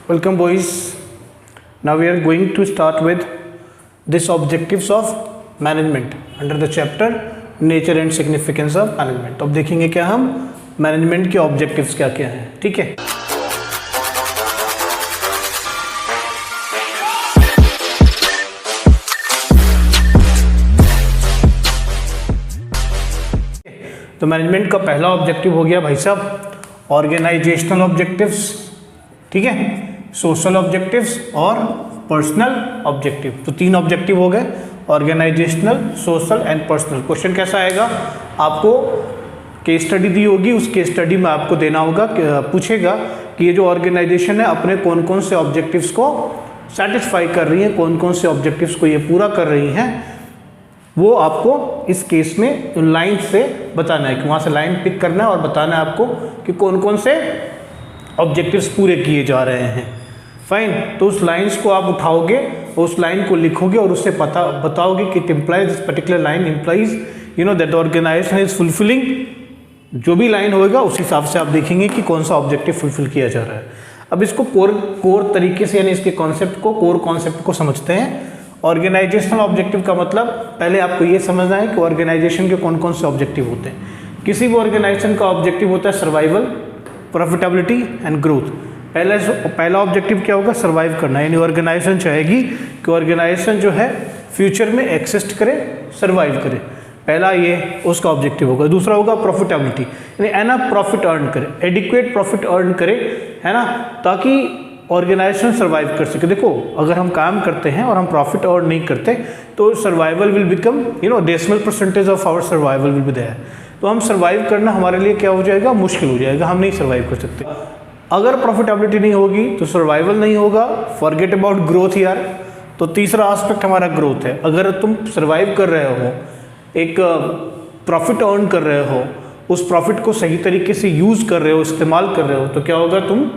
Welcome boys. Now we are going to start with this objectives of management under the chapter nature and significance of management. तो अब देखेंगे क्या हम management के objectives क्या क्या हैं, ठीक है। तो मैनेजमेंट का पहला ऑब्जेक्टिव हो गया भाई साहब ऑर्गेनाइजेशनल ऑब्जेक्टिव्स, ठीक है, सोशल ऑब्जेक्टिव्स और पर्सनल ऑब्जेक्टिव। तो तीन ऑब्जेक्टिव हो गए, organisational, social and personal. Question कैसा आएगा, आपको केस स्टडी दी होगी, उस केस स्टडी में आपको देना होगा, पूछेगा कि ये जो ऑर्गेनाइजेशन है अपने कौन कौन से ऑब्जेक्टिव्स को सेटिस्फाई कर रही है, कौन कौन से ऑब्जेक्टिव्स को ये पूरा कर रही हैं, वो आपको इस केस में लाइन से बताना है कि वहाँ से लाइन पिक करना है और बताना है आपको कि कौन कौन से ऑब्जेक्टिव्स पूरे किए जा रहे हैं। फाइन, तो उस लाइंस को आप उठाओगे, उस लाइन को लिखोगे और उससे बताओगे कि it implies this particular line implies that organisation is fulfilling. जो भी लाइन होगा उस हिसाब से आप देखेंगे कि कौन सा ऑब्जेक्टिव फुलफिल किया जा रहा है। अब इसको कोर तरीके से यानी इसके कॉन्सेप्ट को, कोर कॉन्सेप्ट को समझते हैं। ऑर्गेनाइजेशनल ऑब्जेक्टिव का मतलब पहले आपको ये समझना है कि ऑर्गेनाइजेशन के कौन कौन से ऑब्जेक्टिव होते हैं। किसी भी ऑर्गेनाइजेशन का ऑब्जेक्टिव होता है सर्वाइवल, प्रॉफिटेबिलिटी एंड ग्रोथ। पहला ऑब्जेक्टिव क्या होगा, सर्वाइव करना, यानी ऑर्गेनाइजेशन चाहेगी कि ऑर्गेनाइजेशन जो है फ्यूचर में एक्सिस्ट करे, सर्वाइव करे। पहला ये उसका ऑब्जेक्टिव होगा। दूसरा होगा प्रॉफिटेबिलिटी, यानी एनफ प्रॉफिट अर्न करे, एडिक्वेट प्रॉफिट अर्न करे, है ना, ताकि ऑर्गेनाइजेशन सर्वाइव कर सके। देखो, अगर हम काम करते हैं और हम प्रॉफिट अर्न नहीं करते तो survival will become decimal percentage of our survival will be there. तो हम सर्वाइव करना हमारे लिए क्या हो जाएगा, मुश्किल हो जाएगा, हम नहीं सर्वाइव कर सकते। अगर प्रॉफिटेबिलिटी नहीं होगी तो सर्वाइवल नहीं होगा, फॉरगेट अबाउट ग्रोथ यार। तो तीसरा एस्पेक्ट हमारा ग्रोथ है। अगर तुम सर्वाइव कर रहे हो, एक प्रॉफिट अर्न कर रहे हो, उस प्रॉफिट को सही तरीके से यूज़ कर रहे हो, इस्तेमाल कर रहे हो, तो क्या होगा, तुम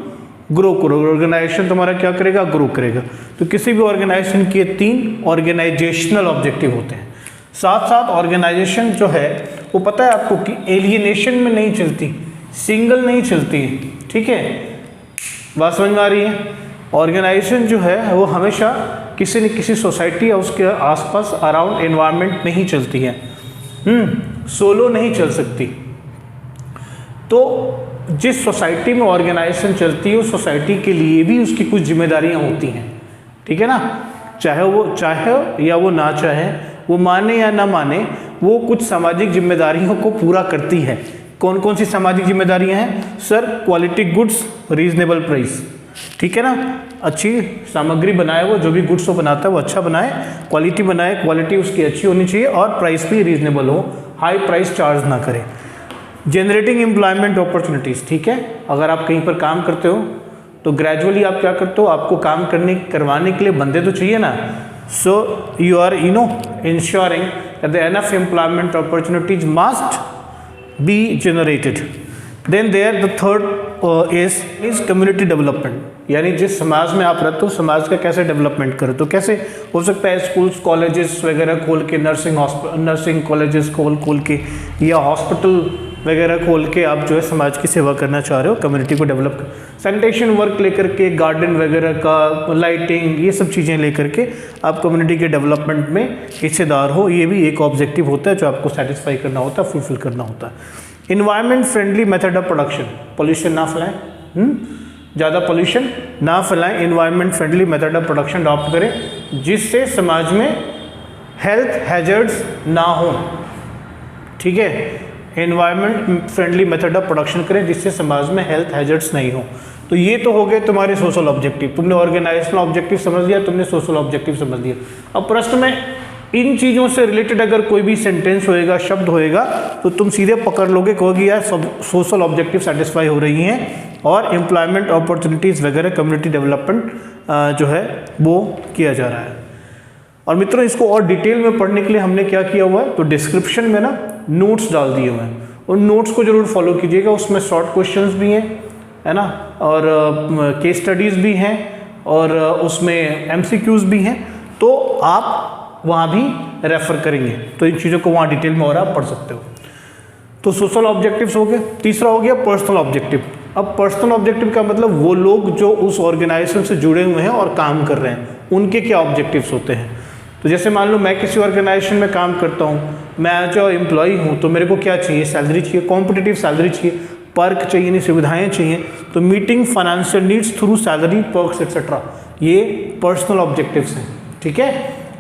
ग्रो करोगे, ऑर्गेनाइजेशन तुम्हारा क्या करेगा, ग्रो करेगा। तो किसी भी ऑर्गेनाइजेशन के तीन ऑर्गेनाइजेशनल ऑब्जेक्टिव होते हैं। साथ साथ ऑर्गेनाइजेशन जो है वो पता है आपको कि एलियनेशन में नहीं चलती, सिंगल नहीं चलती, ठीक है, बात समझ में आ रही है। ऑर्गेनाइजेशन जो है वो हमेशा किसी न किसी सोसाइटी या उसके आसपास अराउंड एनवायरनमेंट में ही चलती है, सोलो नहीं चल सकती। तो जिस सोसाइटी में ऑर्गेनाइजेशन चलती है उस सोसाइटी के लिए भी उसकी कुछ जिम्मेदारियां होती हैं, ठीक है ना। चाहे वो चाहे या वो ना चाहे, वो माने या ना माने, वो कुछ सामाजिक जिम्मेदारियों को पूरा करती है। कौन कौन सी सामाजिक जिम्मेदारियां हैं sir, quality goods, reasonable price, ठीक है ना। अच्छी सामग्री बनाए, वो जो भी गुड्स वो बनाता है वो अच्छा बनाए, क्वालिटी बनाए, क्वालिटी उसकी अच्छी होनी चाहिए और प्राइस भी रीजनेबल हो, हाई प्राइस चार्ज ना करे। जनरेटिंग एम्प्लॉयमेंट अपॉर्चुनिटीज़, ठीक है, अगर आप कहीं पर काम करते हो तो ग्रेजुअली आप क्या करते हो, आपको काम करवाने के लिए बंदे तो चाहिए ना। So you are ensuring that the enough employment opportunities must be generated. Then there the third is community development, यानी जिस समाज में आप रहते हो समाज का कैसे डेवलपमेंट करो। तो कैसे हो सकता है, स्कूल्स कॉलेजेस वगैरह खोल के, नर्सिंग कॉलेजेस खोल के या हॉस्पिटल वगैरह खोल के आप जो है समाज की सेवा करना चाह रहे हो, कम्युनिटी को डेवलप कर, सैनिटेशन वर्क लेकर के, गार्डन वगैरह का, लाइटिंग, ये सब चीज़ें लेकर के आप कम्युनिटी के डेवलपमेंट में हिस्सेदार हो। ये भी एक ऑब्जेक्टिव होता है जो आपको सेटिस्फाई करना होता है, फुलफिल करना होता है। Environment friendly method of production, pollution ना फैलाएं, ज़्यादा पोल्यूशन ना फैलाएं, environment friendly method of production adopt करें जिससे समाज में हेल्थ हैजर्ड्स ना हो, ठीक है। Environment friendly method of production करें जिससे समाज में हेल्थ हैजर्ड्स नहीं हो। तो ये तो हो गए तुम्हारे सोशल ऑब्जेक्टिव। तुमने ऑर्गेनाइजेशनल ऑब्जेक्टिव समझ लिया, तुमने सोशल ऑब्जेक्टिव समझ लिया। अब प्रश्न में इन चीज़ों से रिलेटेड अगर कोई भी सेंटेंस होएगा, शब्द होएगा, तो तुम सीधे पकड़ लोगे, कहोगे यार सब सोशल ऑब्जेक्टिव सेटिस्फाई हो रही हैं और एम्प्लॉयमेंट अपॉर्चुनिटीज़ वगैरह, कम्युनिटी डेवलपमेंट जो है वो किया जा रहा है। और मित्रों, इसको और डिटेल में पढ़ने के लिए हमने क्या किया हुआ है, तो डिस्क्रिप्शन में ना नोट्स डाल दिए हुए हैं, उन नोट्स को जरूर फॉलो कीजिएगा। उसमें शॉर्ट क्वेश्चंस भी हैं, है ना, और केस स्टडीज़ भी हैं और उसमें एमसीक्यूज़ भी हैं, तो आप वहाँ भी रेफ़र करेंगे तो इन चीज़ों को वहाँ डिटेल में और आप पढ़ सकते हो। तो सोशल ऑब्जेक्टिव्स हो गए। तीसरा हो गया पर्सनल ऑब्जेक्टिव। अब पर्सनल ऑब्जेक्टिव का मतलब वो लोग जो उस ऑर्गेनाइजेशन से जुड़े हुए हैं और काम कर रहे हैं, उनके क्या ऑब्जेक्टिव्स होते हैं। तो जैसे मान लो मैं किसी ऑर्गेनाइजेशन में काम करता हूँ, मैं जो एम्प्लॉई हूँ, तो मेरे को क्या चाहिए, सैलरी चाहिए, कॉम्पिटिटिव सैलरी चाहिए, पर्क चाहिए, यानी सुविधाएं चाहिए। तो meeting financial needs through salary, perks etcetera, ये पर्सनल ऑब्जेक्टिव्स हैं। ठीक है,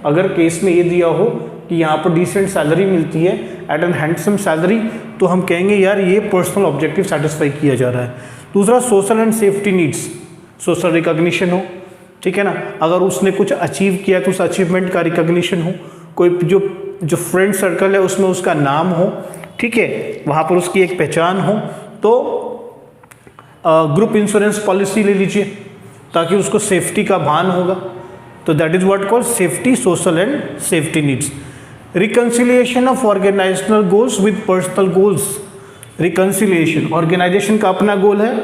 अगर केस में ये दिया हो कि यहाँ पर डिसेंट सैलरी मिलती है, एट एन हैंडसम सैलरी, तो हम कहेंगे यार ये पर्सनल ऑब्जेक्टिव सेटिस्फाई किया जा रहा है। दूसरा social and safety needs, social recognition हो, ठीक है ना, अगर उसने कुछ अचीव किया तो उस अचीवमेंट का रिकॉग्निशन हो, कोई जो फ्रेंड सर्कल है उसमें उसका नाम हो, ठीक है, वहाँ पर उसकी एक पहचान हो। तो ग्रुप इंश्योरेंस पॉलिसी ले लीजिए ताकि उसको सेफ्टी का भान होगा। तो that is what called safety, social and safety needs. Reconciliation of organisational goals with personal goals. Reconciliation, organisation का अपना गोल है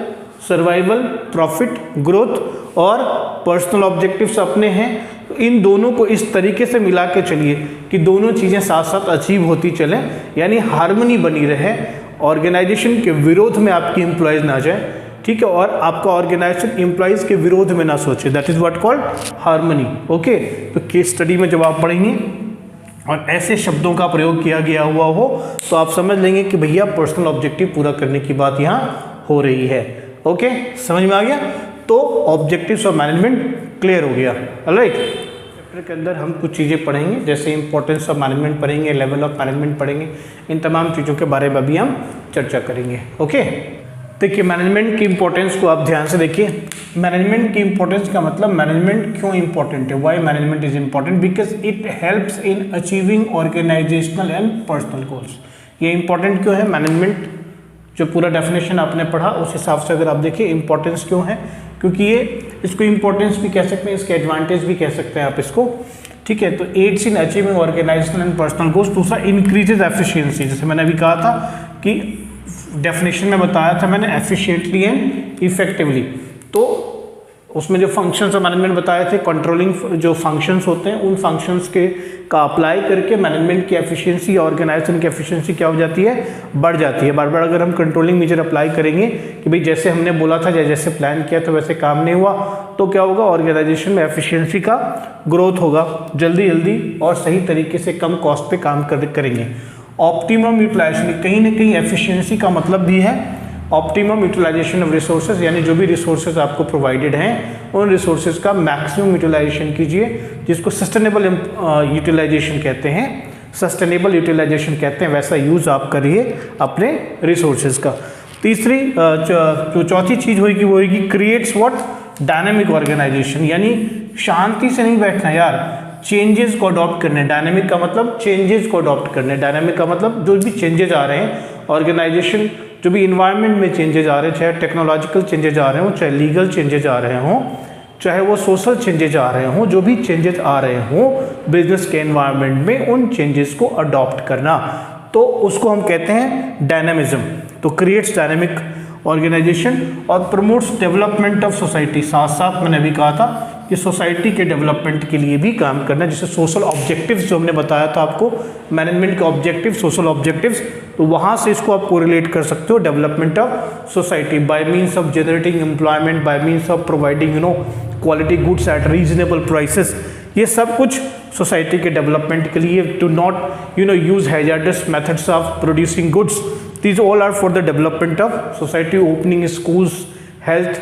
सर्वाइवल, प्रॉफिट, ग्रोथ, और पर्सनल ऑब्जेक्टिव्स अपने हैं। तो इन दोनों को इस तरीके से मिला के चलिए कि दोनों चीज़ें साथ साथ अचीव होती चलें, यानी हार्मनी बनी रहे, ऑर्गेनाइजेशन के विरोध में आपकी एम्प्लॉयज़ ना जाए, ठीक है, और आपका ऑर्गेनाइजेशन एम्प्लॉयज़ के विरोध में ना सोचे। That is what called harmony. Okay, तो केस स्टडी में जब आप पढ़ेंगे और ऐसे शब्दों का प्रयोग किया गया हुआ हो तो आप समझ लेंगे कि भैया पर्सनल ऑब्जेक्टिव पूरा करने की बात यहाँ हो रही है। ओके, समझ में आ गया। तो ऑब्जेक्टिव्स ऑफ मैनेजमेंट क्लियर हो गया। ऑलराइट, चैप्टर के अंदर हम कुछ चीज़ें पढ़ेंगे, जैसे इंपॉर्टेंस ऑफ मैनेजमेंट पढ़ेंगे, लेवल ऑफ मैनेजमेंट पढ़ेंगे, इन तमाम चीज़ों के बारे में अभी हम चर्चा करेंगे। ओके, देखिए मैनेजमेंट की इंपॉर्टेंस को आप ध्यान से देखिए। मैनेजमेंट की इंपॉर्टेंस का मतलब मैनेजमेंट क्यों इंपॉर्टेंट है, why management is important, because it helps in achieving organisational and personal goals. ये इंपॉर्टेंट क्यों है, मैनेजमेंट जो पूरा डेफिनेशन आपने पढ़ा उस हिसाब से अगर आप देखिए इंपॉर्टेंस क्यों है, क्योंकि ये इसको इंपॉर्टेंस भी कह सकते हैं, इसके एडवांटेज भी कह सकते हैं आप इसको, ठीक है। तो aids in achieving organisational and personal goals. दूसरा इंक्रीजेज एफिशिएंसी, जैसे मैंने अभी कहा था कि डेफिनेशन में बताया था मैंने, एफिशिएंटली एंड इफेक्टिवली। तो उसमें जो फंक्शंस ऑफ मैनेजमेंट बताए थे, कंट्रोलिंग जो फंक्शंस होते हैं उन फंक्शंस के का अप्लाई करके मैनेजमेंट की एफिशिएंसी, ऑर्गेनाइजेशन की एफिशिएंसी क्या हो जाती है, बढ़ जाती है। बार बार अगर हम कंट्रोलिंग मेजर अप्लाई करेंगे कि भाई जैसे हमने बोला था, जैसे प्लान किया था वैसे काम नहीं हुआ, तो क्या होगा, ऑर्गेनाइजेशन में एफिशिएंसी का ग्रोथ होगा, जल्दी जल्दी और सही तरीके से कम कॉस्ट पे काम करेंगे। ऑप्टिमम यूटिलाइजेशन, कहीं ना कहीं एफिशिएंसी का मतलब भी है ऑप्टिमम यूटिलाइजेशन ऑफ रिसोर्सेज, यानी जो भी रिसोर्सेज आपको प्रोवाइडेड हैं उन रिसोर्सेज का मैक्सिमम यूटिलाइजेशन कीजिए, जिसको सस्टेनेबल यूटिलाइजेशन कहते हैं, सस्टेनेबल यूटिलाइजेशन कहते हैं, वैसा यूज़ आप करिए अपने रिसोर्सेज का। तीसरी जो चौथी चीज़ होगी वो होगी क्रिएट्स व्हाट, डायनेमिक ऑर्गेनाइजेशन, यानी शांति से नहीं बैठना यार, चेंजेस को अडॉप्ट करने। डायनेमिक का मतलब चेंजेस को अडॉप्ट करने, डायनेमिक का मतलब जो भी चेंजेस आ रहे हैं ऑर्गेनाइजेशन, जो भी इन्वायरमेंट में चेंजेस आ रहे हैं, चाहे टेक्नोलॉजिकल चेंजेस आ रहे हों, चाहे लीगल चेंजेस आ रहे हों, चाहे वो सोशल चेंजेस आ रहे हों, जो भी चेंजेस आ रहे हों बिजनेस के एनवायरनमेंट में, उन चेंजेस को अडॉप्ट करना, तो उसको हम कहते हैं डायनामिज्म। तो क्रिएट्स डायनेमिक ऑर्गेनाइजेशन और प्रमोट्स डेवलपमेंट ऑफ सोसाइटी। साथ साथ मैंने भी कहा था कि सोसाइटी के डेवलपमेंट के लिए भी काम करना, जैसे सोशल ऑब्जेक्टिव्स जो हमने बताया था आपको, मैनेजमेंट के ऑब्जेक्टिव, सोशल ऑब्जेक्टिव्स, तो वहाँ से इसको आप कोरिलेट कर सकते हो, development of society by means of generating employment, by means of providing quality goods at reasonable prices. ये सब कुछ सोसाइटी के डेवलपमेंट के लिए, to not use hazardous methods of producing goods, these all are for the development of society, opening schools, health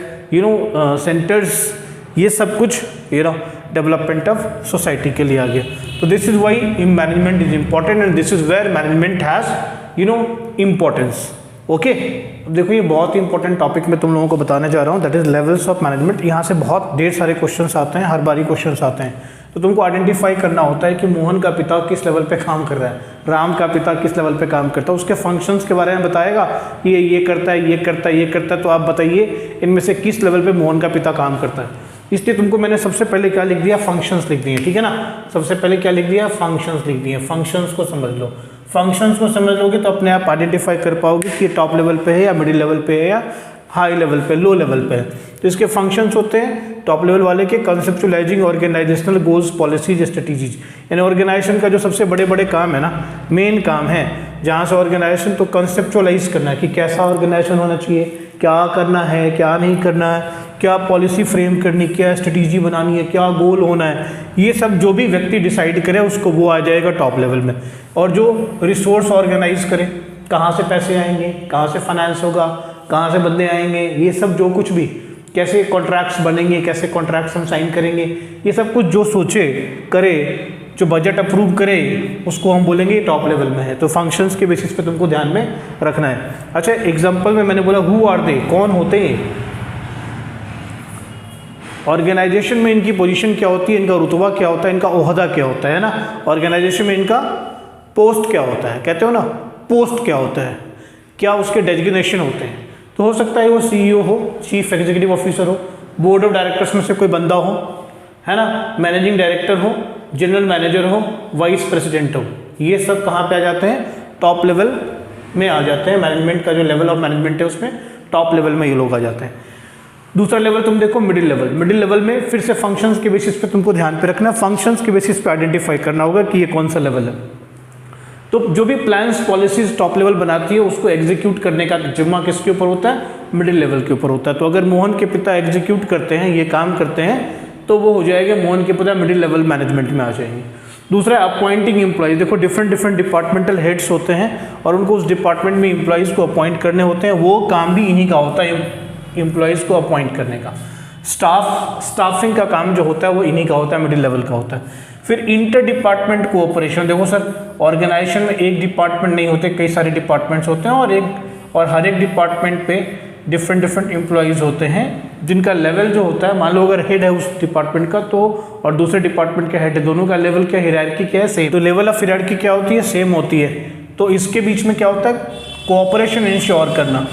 centers, ये सब कुछ development of society के लिए आ गया। तो this is why management is important and this is where management has importance. Okay, अब देखो ये बहुत ही इंपॉर्टेंट टॉपिक मैं तुम लोगों को बताने जा रहा हूँ, that is levels of management. यहाँ से बहुत ढेर सारे क्वेश्चंस आते हैं, हर बारी क्वेश्चंस आते हैं, तो तुमको आइडेंटिफाई करना होता है कि मोहन का पिता किस लेवल पे काम कर रहा है, राम का पिता किस लेवल पे काम करता है, उसके फंक्शंस के बारे में बताएगा, ये करता है, ये करता है, ये करता है, तो आप बताइए इनमें से किस लेवल पे मोहन का पिता काम करता है। इसलिए तुमको मैंने सबसे पहले क्या लिख दिया, फंक्शंस लिख दिए, ठीक है ना। सबसे पहले क्या लिख दिया, फंक्शंस लिख दिए। फंक्शंस को समझ लो, फंक्शंस को समझ लोगे तो अपने आप आइडेंटिफाई कर पाओगे कि टॉप लेवल पे है या मिडिल लेवल पे है या हाई लेवल पे, लो लेवल पे है। तो इसके फंक्शंस होते हैं टॉप लेवल वाले के, conceptualising organisational goals, policies, strategies, यानी ऑर्गेनाइजेशन का जो सबसे बड़े बड़े काम है ना, मेन काम है जहाँ से ऑर्गेनाइजेशन तो कंसेप्चुलाइज करना कि कैसा ऑर्गेनाइजेशन होना चाहिए, क्या करना है, क्या नहीं करना है, क्या पॉलिसी फ्रेम करनी, क्या स्ट्रेटेजी बनानी है, क्या गोल होना है, ये सब जो भी व्यक्ति डिसाइड करे उसको वो आ जाएगा टॉप लेवल में। और जो रिसोर्स ऑर्गेनाइज करे, कहाँ से पैसे आएंगे, कहाँ से फाइनेंस होगा, कहाँ से बंदे आएंगे, ये सब जो कुछ भी, कैसे कॉन्ट्रैक्ट्स बनेंगे, कैसे कॉन्ट्रैक्ट्स हम साइन करेंगे, ये सब कुछ जो सोचे करे, जो बजट अप्रूव करे, उसको हम बोलेंगे टॉप लेवल में है। तो फंक्शंस के बेसिस पे तुमको ध्यान में रखना है। अच्छा, एग्जांपल में मैंने बोला हु आर दे, कौन होते हैं। ऑर्गेनाइजेशन में इनकी पोजीशन क्या होती है, इनका रुतबा क्या होता है, इनका ओहदा क्या होता है ना। ऑर्गेनाइजेशन में इनका पोस्ट क्या होता है, कहते हो ना पोस्ट क्या होता है, क्या उसके डेजिग्नेशन होते हैं। तो हो सकता है वो सीईओ हो, चीफ एग्जीक्यूटिव ऑफिसर हो, बोर्ड ऑफ डायरेक्टर्स में से कोई बंदा हो, है ना, मैनेजिंग डायरेक्टर हो, जनरल मैनेजर हो, वाइस प्रेसिडेंट हो। ये सब कहाँ पे आ जाते हैं, टॉप लेवल में आ जाते हैं। मैनेजमेंट का जो लेवल ऑफ मैनेजमेंट है उसमें टॉप लेवल में ये लोग आ जाते हैं। दूसरा लेवल तुम देखो मिडिल लेवल। मिडिल लेवल में फिर से फंक्शंस के बेसिस पे तुमको ध्यान पे रखना, फंक्शंस के बेसिस पे आइडेंटिफाई करना होगा कि ये कौन सा लेवल है। तो जो भी प्लान्स पॉलिसीज टॉप लेवल बनाती है उसको एग्जीक्यूट करने का जिम्मा किसके ऊपर होता है, मिडिल लेवल के ऊपर होता है। तो अगर मोहन के पिता एग्जीक्यूट करते हैं, ये काम करते हैं, तो वो हो जाएगा मोहन के पिता मिडिल लेवल मैनेजमेंट में आ जाएंगे। दूसरा अपॉइंटिंग एम्प्लॉयज। देखो डिफरेंट डिपार्टमेंटल हेड्स होते हैं और उनको उस डिपार्टमेंट में एम्प्लॉयज़ को अपॉइंट करने होते हैं, वो काम भी इन्हीं का होता है, एम्प्लॉयज़ को अपॉइंट करने का। स्टाफिंग का काम जो होता है वो इन्हीं का होता है, मिडिल लेवल का होता है। फिर इंटर डिपार्टमेंट कोऑपरेशन। देखो सर, ऑर्गेनाइजेशन में एक डिपार्टमेंट नहीं होते, कई सारे डिपार्टमेंट्स होते हैं और हर एक डिपार्टमेंट पे डिफरेंट एम्प्लॉयज़ होते हैं जिनका लेवल जो होता है, मान लो अगर हेड है उस डिपार्टमेंट का तो और दूसरे डिपार्टमेंट का हेड है, दोनों का लेवल क्या, हायरार्की क्या है, सेम। तो लेवल ऑफ हायरार्की क्या होती है, सेम होती है। तो इसके बीच में क्या होता है, कोऑपरेशन इंश्योर करना,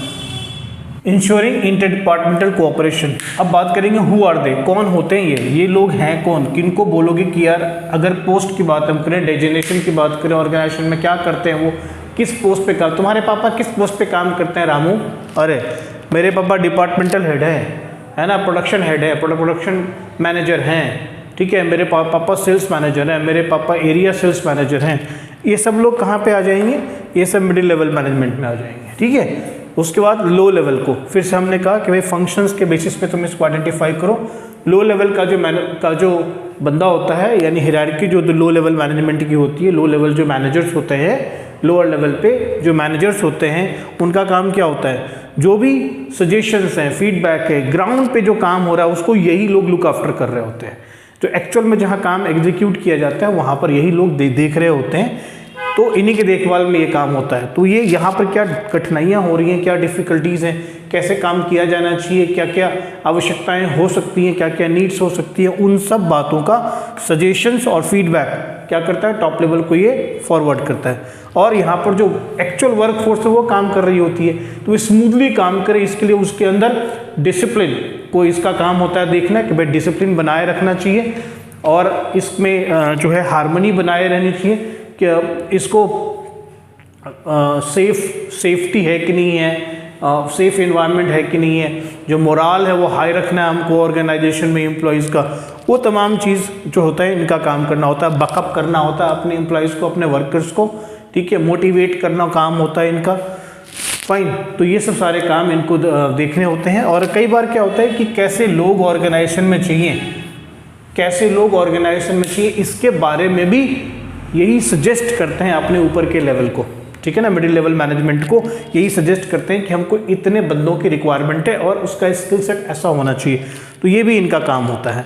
इंश्योरिंग इंटर डिपार्टमेंटल कोऑपरेशन। अब बात करेंगे हु आर दे, कौन होते हैं ये लोग हैं कौन, किनको बोलोगे कि यार अगर पोस्ट की बात हम करें, डेजिग्नेशन की बात करें, ऑर्गेनाइजेशन में क्या करते हैं वो, किस पोस्ट पे काम, तुम्हारे पापा किस पोस्ट पे काम करते हैं रामू, अरे मेरे पापा डिपार्टमेंटल हेड है ना, प्रोडक्शन हेड है, प्रोडक्शन मैनेजर हैं, ठीक है, मेरे पापा सेल्स मैनेजर हैं, मेरे पापा एरिया सेल्स मैनेजर हैं। ये सब लोग कहाँ पे आ जाएंगे, ये सब मिडिल लेवल मैनेजमेंट में आ जाएंगे, ठीक है। उसके बाद लो लेवल को फिर से हमने कहा कि भाई फंक्शंस के बेसिस पे तुम इसको आइडेंटिफाई करो। लो लेवल का जो बंदा होता है, यानी हायरार्की जो लो लेवल मैनेजमेंट की होती है, लो लेवल जो मैनेजर्स होते हैं, लोअर लेवल पे जो मैनेजर्स होते हैं उनका काम क्या होता है, जो भी सजेशंस हैं, फीडबैक है, ग्राउंड पे जो काम हो रहा है उसको यही लोग लुक आफ्टर कर रहे होते हैं। जो एक्चुअल में जहाँ काम एग्जीक्यूट किया जाता है वहाँ पर यही लोग देख रहे होते हैं, तो इन्हीं के देखभाल में ये काम होता है। तो ये यहाँ पर क्या कठिनाइयाँ हो रही हैं, क्या डिफ़िकल्टीज़ हैं, कैसे काम किया जाना चाहिए, क्या क्या आवश्यकताएं हो सकती हैं, क्या क्या नीड्स हो सकती हैं, उन सब बातों का सजेशंस और फीडबैक क्या करता है, टॉप लेवल को ये फॉरवर्ड करता है। और यहाँ पर जो एक्चुअल वर्क फोर्स है वो काम कर रही होती है, तो स्मूथली काम करे, इसके लिए उसके अंदर डिसिप्लिन को इसका काम होता है देखना कि भाई डिसिप्लिन बनाए रखना चाहिए और इसमें जो है हार्मनी बनाए रहनी चाहिए कि इसको सेफ्टी है कि नहीं है, सेफ एनवायरनमेंट है कि नहीं है, जो मोराल है वो हाई रखना है हमको ऑर्गेनाइजेशन में एम्प्लॉयज़ का, वो तमाम चीज़ जो होता है इनका काम करना होता है, बकअप करना होता है अपने एम्प्लॉयज़ को, अपने वर्कर्स को, ठीक है, मोटिवेट करना काम होता है इनका, फाइन। तो ये सब सारे काम इनको देखने होते हैं। और कई बार क्या होता है कि कैसे लोग ऑर्गेनाइजेशन में चाहिए, कैसे लोग ऑर्गेनाइजेशन में चाहिए, इसके बारे में भी यही सजेस्ट करते हैं अपने ऊपर के लेवल को, ठीक है ना, मिडिल लेवल मैनेजमेंट को यही सजेस्ट करते हैं कि हमको इतने बंदों की रिक्वायरमेंट है और उसका स्किल सेट ऐसा होना चाहिए। तो ये भी इनका काम होता है।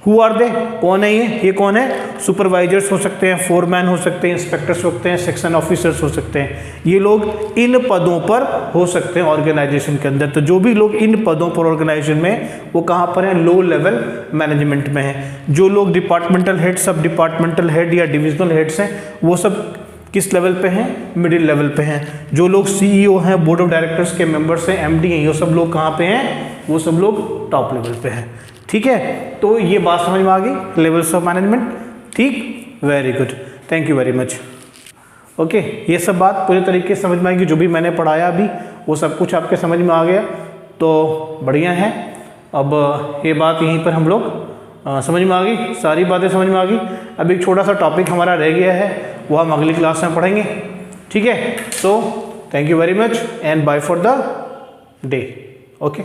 हु आर दे, कौन है ये कौन है, सुपरवाइजर्स हो सकते हैं, फोरमैन हो सकते हैं, इंस्पेक्टर्स हो सकते हैं, सेक्शन ऑफिसर्स हो सकते हैं, ये लोग इन पदों पर हो सकते हैं ऑर्गेनाइजेशन के अंदर। तो जो भी लोग इन पदों पर ऑर्गेनाइजेशन में, वो कहाँ पर हैं, लो लेवल मैनेजमेंट में हैं। जो लोग डिपार्टमेंटल हेड, सब डिपार्टमेंटल हेड या डिविजनल हेड्स हैं, वो सब किस लेवल पे हैं, मिडिल लेवल पे हैं। जो लोग सीईओ हैं, बोर्ड ऑफ डायरेक्टर्स के मेंबर्स हैं, एमडी हैं, ये सब लोग कहाँ पे हैं, वो सब लोग टॉप लेवल पे हैं, ठीक है। तो ये बात समझ में आ गई, लेवल्स ऑफ मैनेजमेंट, ठीक, very good, thank you very much. Okay, ये सब बात पूरे तरीके से समझ में आएगी, जो भी मैंने पढ़ाया अभी वो सब कुछ आपके समझ में आ गया, तो बढ़िया है। अब ये बात यहीं पर हम लोग समझ में आ गई, सारी बातें समझ में आ गई। अब एक छोटा सा टॉपिक हमारा रह गया है, वो हम अगली क्लास में पढ़ेंगे, ठीक है। So thank you very much and bye for the day. Okay.